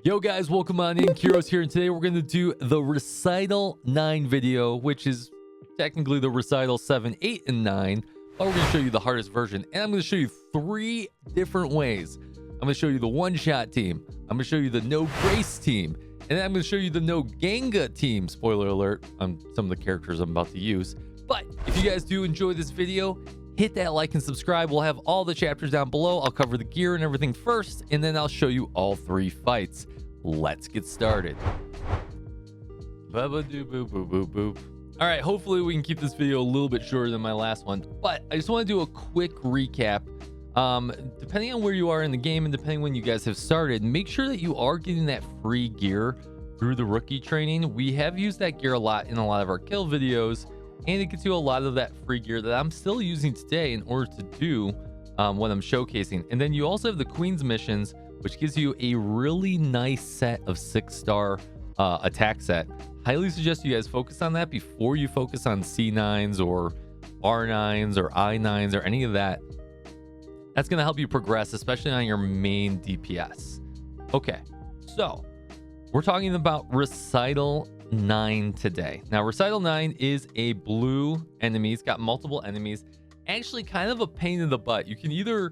Yo guys, welcome on in. Kyriosyuudai here, and today we're going to do the Recital 9 video, which is technically the Recital 7, 8, and 9, but we're going to show you the hardest version, and I'm going to show you 3 different ways. I'm going to show you the one-shot team, I'm going to show you the no grace team, and then I'm going to show you the no Ginga team. Spoiler alert on some of the characters I'm about to use. But if you guys do enjoy this video, hit that like and subscribe. We'll have all the chapters down below. I'll cover the gear and everything first, and then I'll show you all 3 fights. Let's get started. All right, hopefully we can keep this video a little bit shorter than my last one, but I just want to do a quick recap. Depending on where you are in the game and depending when you guys have started, make sure that you are getting that free gear through the rookie training. We have used that gear a lot in a lot of our kill videos, and it gets you a lot of that free gear that I'm still using today in order to do what I'm showcasing. And then you also have the Queen's missions, which gives you a really nice set of 6-star attack set. Highly suggest you guys focus on that before you focus on C9s or R9s or I9s or any of that. That's going to help you progress, especially on your main DPS. Okay, so we're talking about Recital 9 today. Now, Recital 9 is a blue enemy. It's got multiple enemies. Actually, kind of a pain in the butt. You can either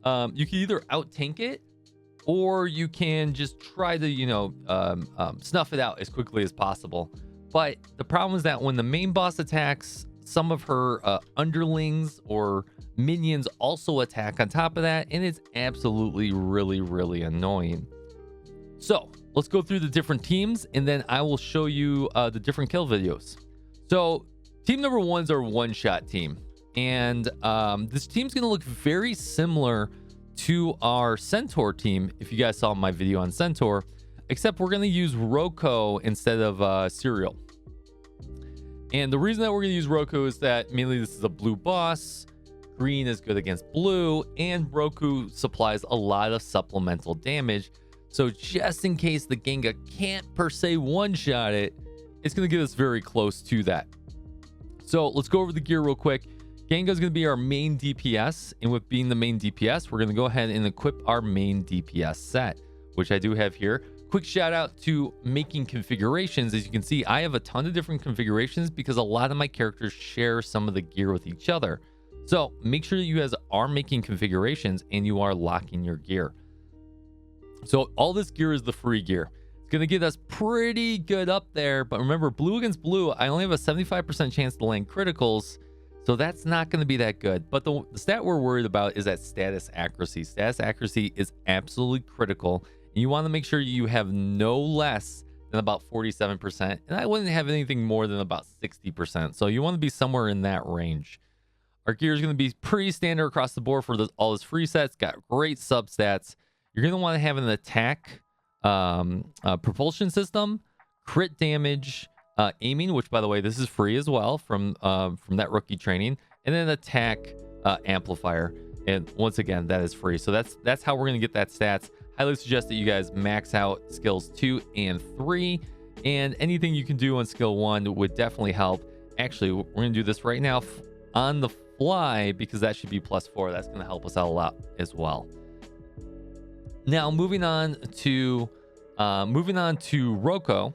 out tank it, or you can just try to, snuff it out as quickly as possible. But the problem is that when the main boss attacks, some of her underlings or minions also attack on top of that, and it's absolutely really annoying. So let's go through the different teams, and then I will show you the different kill videos. So team number 1 is our one-shot team, and this team's going to look very similar to our Centaur team, if you guys saw my video on Centaur, except we're going to use Roko instead of Serial. And the reason that we're going to use Roko is that mainly this is a blue boss, green is good against blue, and Roku supplies a lot of supplemental damage. So just in case the Ginga can't per se one-shot it, it's going to get us very close to that. So let's go over the gear real quick. Ginga is going to be our main DPS, and with being the main DPS, we're going to go ahead and equip our main DPS set, which I do have here. Quick shout out to making configurations. As you can see, I have a ton of different configurations because a lot of my characters share some of the gear with each other. So make sure that you guys are making configurations and you are locking your gear. So all this gear is the free gear. It's going to get us pretty good up there, but remember, blue against blue, I only have a 75% chance to land criticals. So that's not going to be that good. But the stat we're worried about is that status accuracy. Status accuracy is absolutely critical. And you want to make sure you have no less than about 47%. And I wouldn't have anything more than about 60%. So you want to be somewhere in that range. Our gear is going to be pretty standard across the board for all this free sets. Got great substats. You're going to want to have an attack propulsion system, crit damage, aiming, which by the way, this is free as well from that rookie training, and then attack amplifier, and once again that is free. So that's how we're going to get that stats. Highly suggest that you guys max out skills 2 and 3, and anything you can do on skill 1 would definitely help. Actually, we're going to do this right now on the fly because that should be +4. That's going to help us out a lot as well. Now moving on to Roko.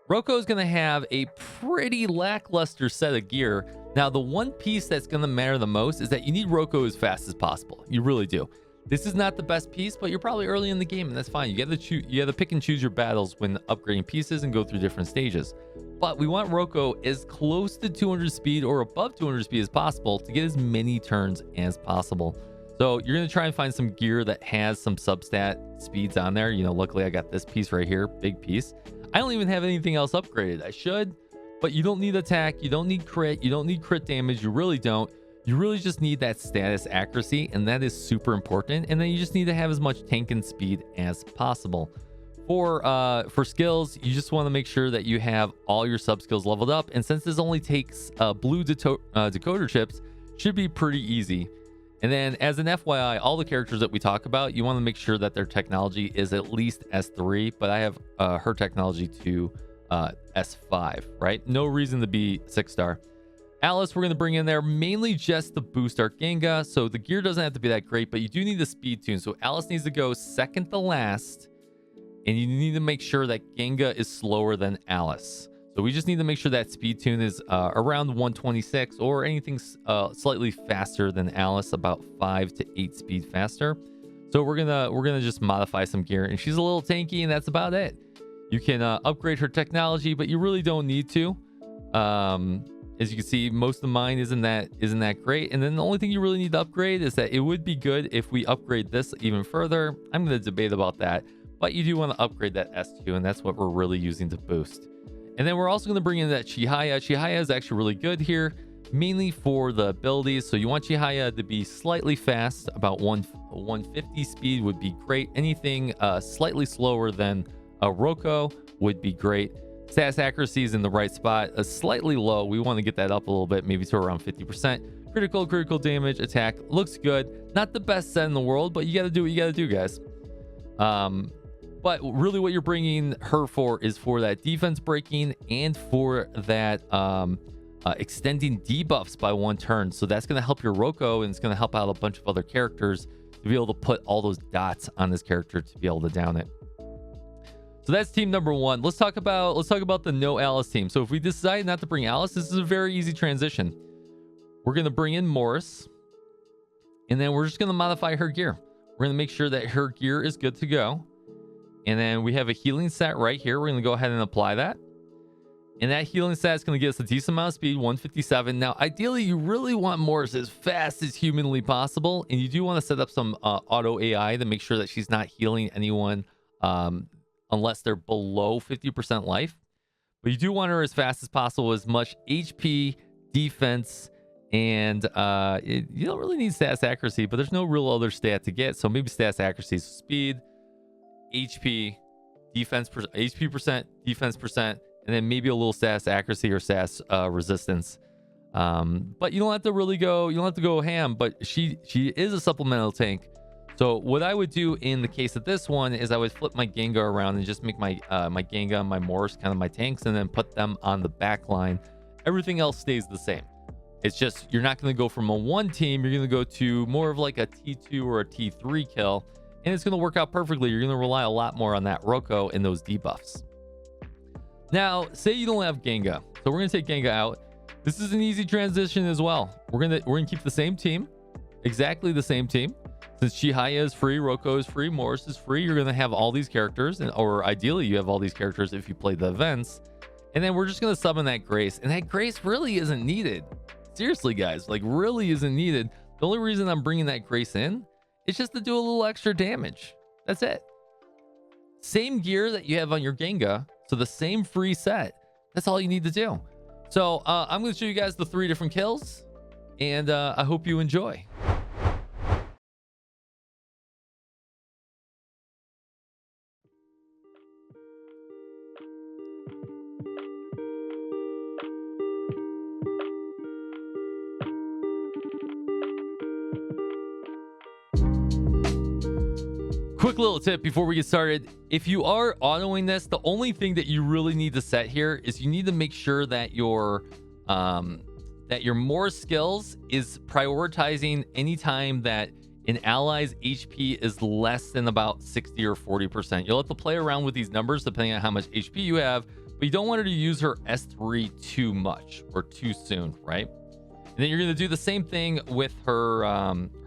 Roko is going to have a pretty lackluster set of gear. Now, the one piece that's going to matter the most is that you need Roko as fast as possible. You really do. This is not the best piece, but you're probably early in the game, and that's fine. You have to pick and choose your battles when upgrading pieces and go through different stages. But we want Roko as close to 200 speed or above 200 speed as possible to get as many turns as possible. So you're going to try and find some gear that has some substat speeds on there. Luckily I got this piece right here, big piece. I don't even have anything else upgraded. I should, but you don't need attack. You don't need crit. You don't need crit damage. You really don't. You really just need that status accuracy, and that is super important. And then you just need to have as much tank and speed as possible. For skills, you just want to make sure that you have all your sub skills leveled up. And since this only takes blue decoder chips, should be pretty easy. And then as an FYI, all the characters that we talk about, you want to make sure that their technology is at least S3, but I have her technology to S5, right? No reason to be 6-star. Alice, we're going to bring in there mainly just to boost our Ginga. So the gear doesn't have to be that great, but you do need the speed tune. So Alice needs to go second to last. and you need to make sure that Ginga is slower than Alice. So we just need to make sure that speed tune is around 126 or anything slightly faster than Alice, about 5 to 8 speed faster. So we're gonna just modify some gear, and she's a little tanky, and that's about it. You can upgrade her technology, but you really don't need to. As you can see, most of mine isn't that great. And then the only thing you really need to upgrade is that it would be good if we upgrade this even further. I'm going to debate about that, but you do want to upgrade that S2, and that's what we're really using to boost. And then we're also going to bring in that Chihaya. Chihaya is actually really good here, mainly for the abilities. So you want Chihaya to be slightly fast, about 150 speed would be great. Anything slightly slower than Roko would be great. Stats accuracy is in the right spot, slightly low. We want to get that up a little bit, maybe to around 50%. Critical damage, attack looks good. Not the best set in the world, but you got to do what you got to do, guys. But really what you're bringing her for is for that defense breaking and for that extending debuffs by 1 turn. So that's going to help your Roko, and it's going to help out a bunch of other characters to be able to put all those dots on this character to be able to down it. So that's team number 1. Let's talk about the no Alice team. So if we decide not to bring Alice, this is a very easy transition. We're going to bring in Morris, and then we're just going to modify her gear. We're going to make sure that her gear is good to go. And then we have a healing set right here. We're going to go ahead and apply that. And that healing set is going to get us a decent amount of speed, 157. Now, ideally, you really want Morris as fast as humanly possible. And you do want to set up some auto AI to make sure that she's not healing anyone unless they're below 50% life. But you do want her as fast as possible, as much HP, defense, and you don't really need stats accuracy, but there's no real other stat to get. So maybe stats accuracy, so speed, HP, defense, HP percent, defense percent, and then maybe a little stats accuracy or stats resistance. But you don't have to really go, you don't have to go ham, but she is a supplemental tank. So what I would do in the case of this one is I would flip my Ginga around and just make my my Ginga and my Morris kind of my tanks, and then put them on the back line. Everything else stays the same. It's just you're not going to go from a 1 team. You're going to go to more of like a T2 or a T3 kill, and it's going to work out perfectly. You're going to rely a lot more on that Roko and those debuffs. Now, say you don't have Ginga, so we're going to take Ginga out. This is an easy transition as well. We're gonna keep the same team, exactly the same team. Since Chihaya is free, Roko is free, Morris is free, you're going to have all these characters, or ideally you have all these characters if you play the events. And then we're just going to summon that Grace, and that Grace really isn't needed. Seriously, guys, like really isn't needed. The only reason I'm bringing that Grace in is just to do a little extra damage. That's it. Same gear that you have on your Ginga, so the same free set. That's all you need to do. So I'm going to show you guys the 3 different kills, and I hope you enjoy. Quick little tip before we get started. If you are autoing this, the only thing that you really need to set here is you need to make sure that your more skills is prioritizing anytime that an ally's HP is less than about 60 or 40%. You'll have to play around with these numbers depending on how much HP you have, but you don't want her to use her S3 too much or too soon, right? And then you're going to do the same thing with her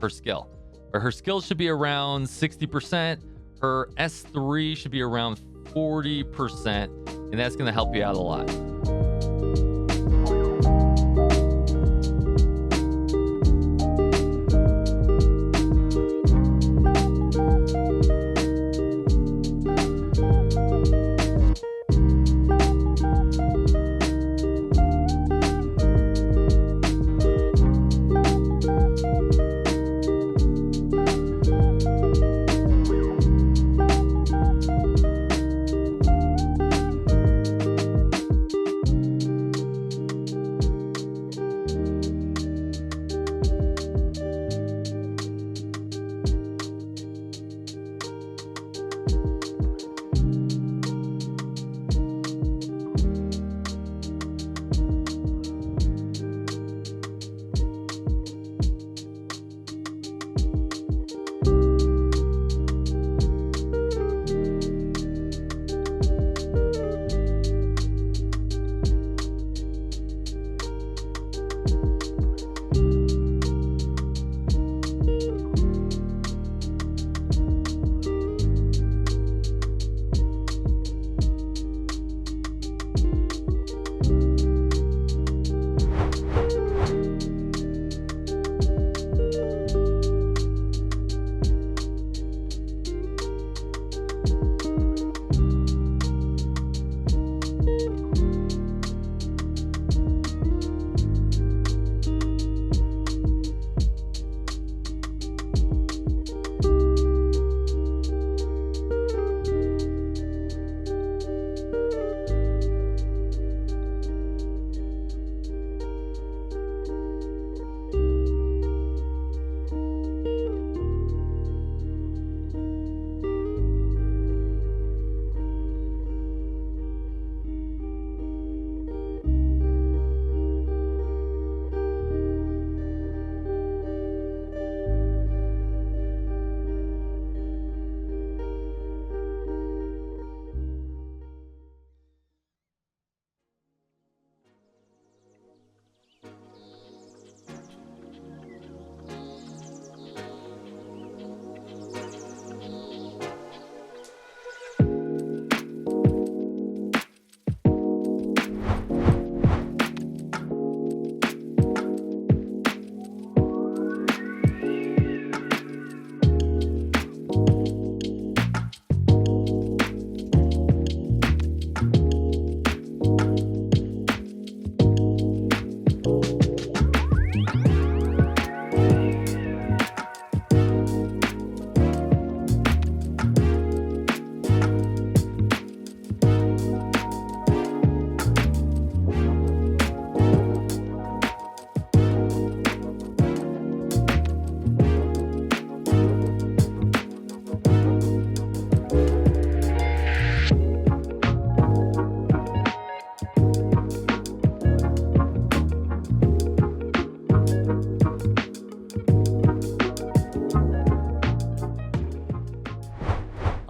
her skill. Her skill should be around 60%. Her S3 should be around 40%. And that's going to help you out a lot.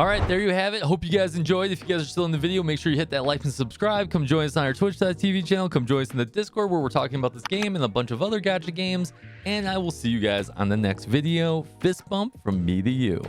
All right, there you have it. Hope you guys enjoyed. If you guys are still in the video, make sure you hit that like and subscribe. Come join us on our twitch.tv channel. Come join us in the Discord where we're talking about this game and a bunch of other gacha games. And I will see you guys on the next video. Fist bump from me to you.